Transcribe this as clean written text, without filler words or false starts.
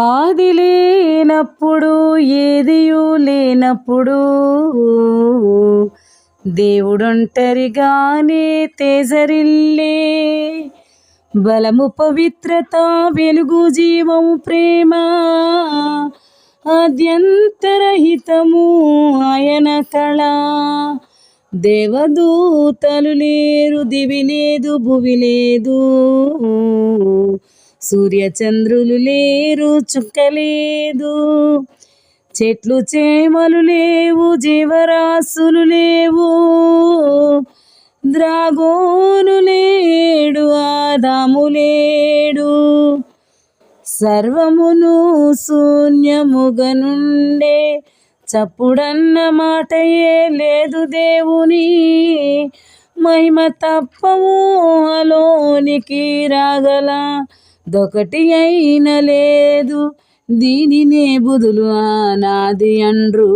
ఆది లేనప్పుడు ఏదియు లేనప్పుడు దేవుడొంటరిగానే తేజరిల్లే. బలము పవిత్రత వెలుగు జీవము ప్రేమ ఆద్యంతరహితము ఆయన కళ. దేవదూతలు లేరు, దివి లేదు, భువి లేదు, సూర్యచంద్రులు లేరు, చుక్కలేదు, చెట్లు చేమలు లేవు, జీవరాశులు లేవు, ద్రాగోను లేడు, ఆదాము లేడు, సర్వమును శూన్యముగనుండే. చప్పుడన్న మాటయే లేదు దేవుని మహిమ తప్పము అలోనికి రాగల దొకటి అయిన లేదు. దీనినే బుధులు అనాది అండ్రు.